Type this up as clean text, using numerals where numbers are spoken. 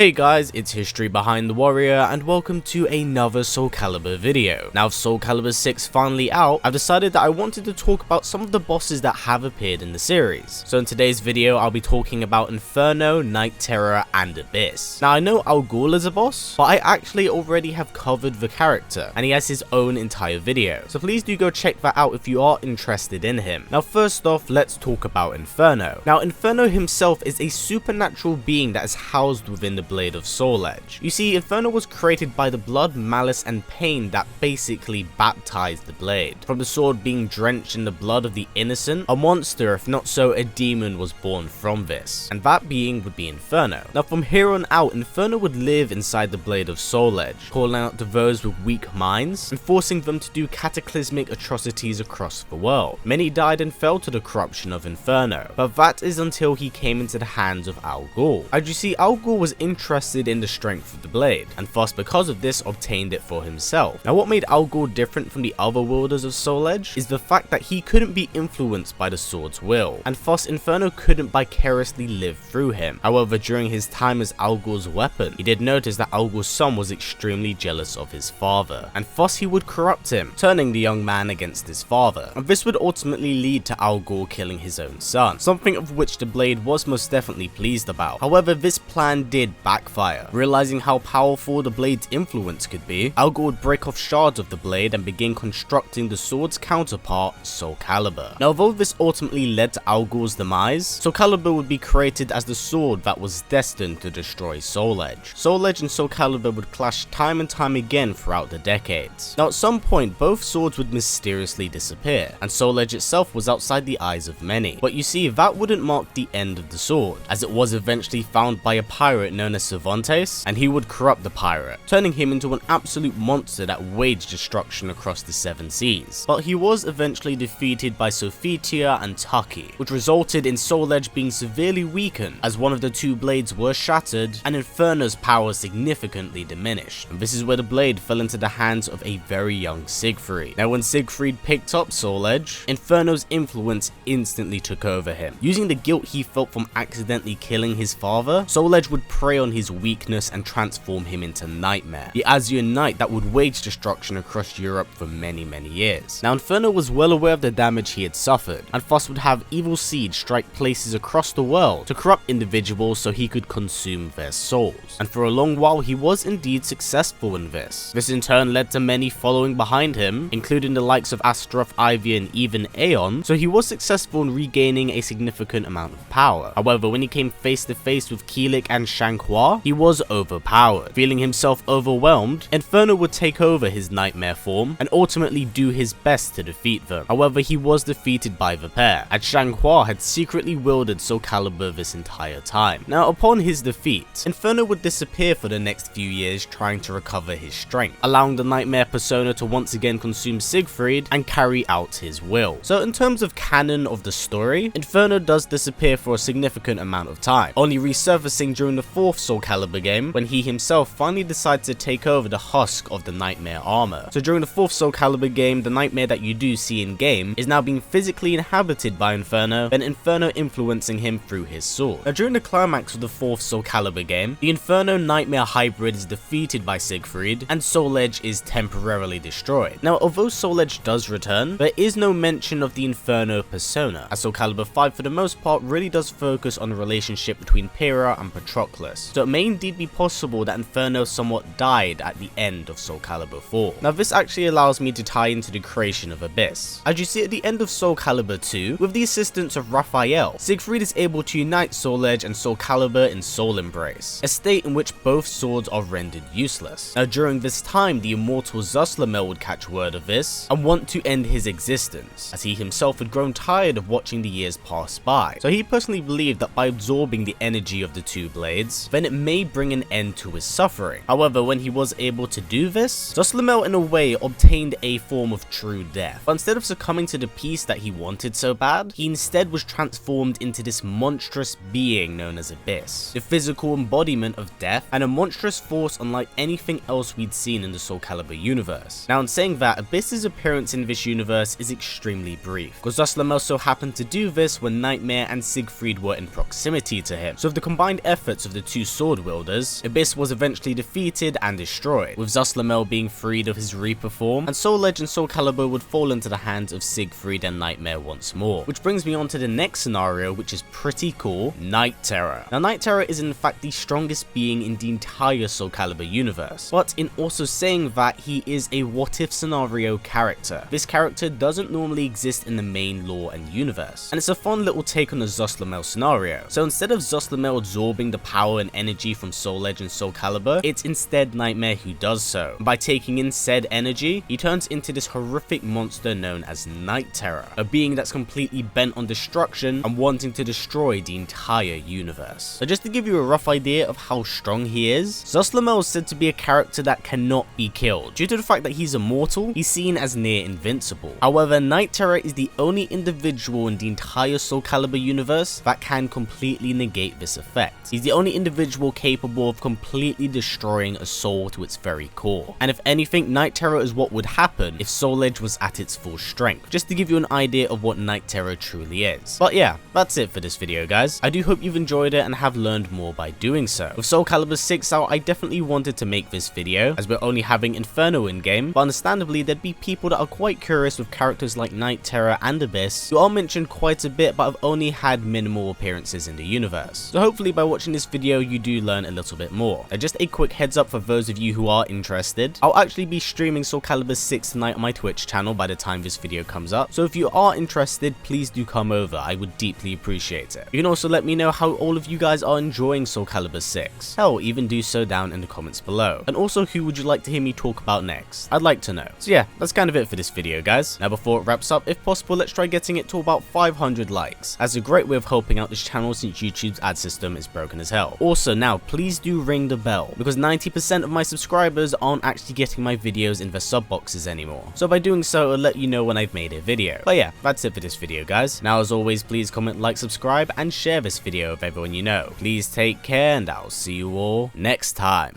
Hey guys, it's History Behind the Warrior and welcome to another Soul Calibur video. Now with Soul Calibur 6 finally out, I've decided that I wanted to talk about some of the bosses that have appeared in the series. So in today's video, I'll be talking about Inferno, Night Terror, and Abyss. Now I know Al Ghul is a boss, but I actually already have covered the character, and he has his own entire video. So please do go check that out if you are interested in him. Now first off, let's talk about Inferno. Now Inferno himself is a supernatural being that is housed within the Blade of Soul Edge. You see, Inferno was created by the blood, malice, and pain that basically baptized the blade. From the sword being drenched in the blood of the innocent, a monster, if not so a demon, was born from this, and that being would be Inferno. Now from here on out, Inferno would live inside the Blade of Soul Edge, calling out to those with weak minds and forcing them to do cataclysmic atrocities across the world. Many died and fell to the corruption of Inferno, but that is until he came into the hands of Al Ghul. As you see, Al Ghul was interested in the strength of the blade, and thus because of this obtained it for himself. Now what made Al Ghul different from the other wielders of Soul Edge is the fact that he couldn't be influenced by the sword's will, and thus Inferno couldn't vicariously live through him. However, during his time as Al Ghul's weapon, he did notice that Al Ghul's son was extremely jealous of his father, and thus he would corrupt him, turning the young man against his father, and this would ultimately lead to Al Ghul killing his own son, something of which the blade was most definitely pleased about. However, this plan did backfire. Realizing how powerful the blade's influence could be, Al Ghul would break off shards of the blade and begin constructing the sword's counterpart, Soul Calibur. Now although this ultimately led to Al Ghul's demise, Soul Calibur would be created as the sword that was destined to destroy Soul Edge. Soul Edge and Soul Calibur would clash time and time again throughout the decades. Now at some point, both swords would mysteriously disappear, and Soul Edge itself was outside the eyes of many. But you see, that wouldn't mark the end of the sword, as it was eventually found by a pirate known as Cervantes, and he would corrupt the pirate, turning him into an absolute monster that waged destruction across the 7 seas. But he was eventually defeated by Sophitia and Tucky, which resulted in Soul Edge being severely weakened as one of the 2 blades were shattered and Inferno's power significantly diminished. And this is where the blade fell into the hands of a very young Siegfried. Now when Siegfried picked up Soul Edge, Inferno's influence instantly took over him. Using the guilt he felt from accidentally killing his father, Soul Edge would prey on his weakness and transform him into Nightmare, the Azure Knight that would wage destruction across Europe for many years. Now Inferno was well aware of the damage he had suffered, and thus would have evil seeds strike places across the world to corrupt individuals so he could consume their souls. And for a long while he was indeed successful in this. This in turn led to many following behind him, including the likes of Astaroth, Ivy, and even Aeon, so he was successful in regaining a significant amount of power. However, when he came face to face with Kilik and Shanghua, he was overpowered. Feeling himself overwhelmed, Inferno would take over his Nightmare form and ultimately do his best to defeat them. However, he was defeated by the pair, as Shanghua had secretly wielded Soul Calibur this entire time. Now upon his defeat, Inferno would disappear for the next few years trying to recover his strength, allowing the Nightmare persona to once again consume Siegfried and carry out his will. So in terms of canon of the story, Inferno does disappear for a significant amount of time, only resurfacing during the 4th Soul Calibur game when he himself finally decides to take over the husk of the Nightmare armor. So during the 4th Soul Calibur game, the Nightmare that you do see in game is now being physically inhabited by Inferno, then Inferno influencing him through his sword. Now during the climax of the 4th Soul Calibur game, the Inferno Nightmare hybrid is defeated by Siegfried and Soul Edge is temporarily destroyed. Now although Soul Edge does return, there is no mention of the Inferno persona, as Soul Calibur 5 for the most part really does focus on the relationship between Pyrrha and Patroclus, so it may indeed be possible that Inferno somewhat died at the end of Soul Calibur 4. Now this actually allows me to tie into the creation of Abyss. As you see at the end of Soul Calibur 2, with the assistance of Raphael, Siegfried is able to unite Soul Edge and Soul Calibur in Soul Embrace, a state in which both swords are rendered useless. Now during this time, the immortal Zuslamel would catch word of this and want to end his existence, as he himself had grown tired of watching the years pass by. So he personally believed that by absorbing the energy of the 2 blades, then it may bring an end to his suffering. However, when he was able to do this, Zuslamel in a way obtained a form of true death. But instead of succumbing to the peace that he wanted so bad, he instead was transformed into this monstrous being known as Abyss, the physical embodiment of death and a monstrous force unlike anything else we'd seen in the Soul Calibur universe. Now in saying that, Abyss's appearance in this universe is extremely brief, because Zuslamel so happened to do this when Nightmare and Siegfried were in proximity to him. So with the combined efforts of the 2 sword wielders, Abyss was eventually defeated and destroyed, with Zaslamel being freed of his Reaper form, and Soul Edge and Soul Calibur would fall into the hands of Siegfried and Nightmare once more. Which brings me on to the next scenario, which is pretty cool, Night Terror. Now Night Terror is in fact the strongest being in the entire Soul Calibur universe, but in also saying that, he is a what if scenario character. This character doesn't normally exist in the main lore and universe, and it's a fun little take on the Zaslamel scenario. So instead of Zaslamel absorbing the power and energy from Soul Edge and Soul Calibur, it's instead Nightmare who does so. And by taking in said energy, he turns into this horrific monster known as Night Terror, a being that's completely bent on destruction and wanting to destroy the entire universe. So just to give you a rough idea of how strong he is, Zaslamel is said to be a character that cannot be killed. Due to the fact that he's immortal, he's seen as near invincible. However, Night Terror is the only individual in the entire Soul Calibur universe that can completely negate this effect. He's the only individual capable of completely destroying a soul to its very core. And if anything, Night Terror is what would happen if Soul Edge was at its full strength, just to give you an idea of what Night Terror truly is. But yeah, that's it for this video, guys. I do hope you've enjoyed it and have learned more by doing so. With Soul Calibur 6 out, I definitely wanted to make this video, as we're only having Inferno in game, but understandably there'd be people that are quite curious with characters like Night Terror and Abyss, who are mentioned quite a bit but have only had minimal appearances in the universe. So hopefully by watching this video you do learn a little bit more. Now just a quick heads up for those of you who are interested, I'll actually be streaming Soul Calibur 6 tonight on my Twitch channel by the time this video comes up, so if you are interested, please do come over. I would deeply appreciate it. You can also let me know how all of you guys are enjoying Soul Calibur 6. Hell, even do so down in the comments below. And also, who would you like to hear me talk about next? I'd like to know. So yeah, that's kind of it for this video, guys. Now before it wraps up, if possible, let's try getting it to about 500 likes, as a great way of helping out this channel since YouTube's ad system is broken as hell. Also now, please do ring the bell, because 90% of my subscribers aren't actually getting my videos in their sub boxes anymore. So by doing so, it'll let you know when I've made a video. But yeah, that's it for this video, guys. Now as always, please comment, like, subscribe, and share this video with everyone you know. Please take care, and I'll see you all next time.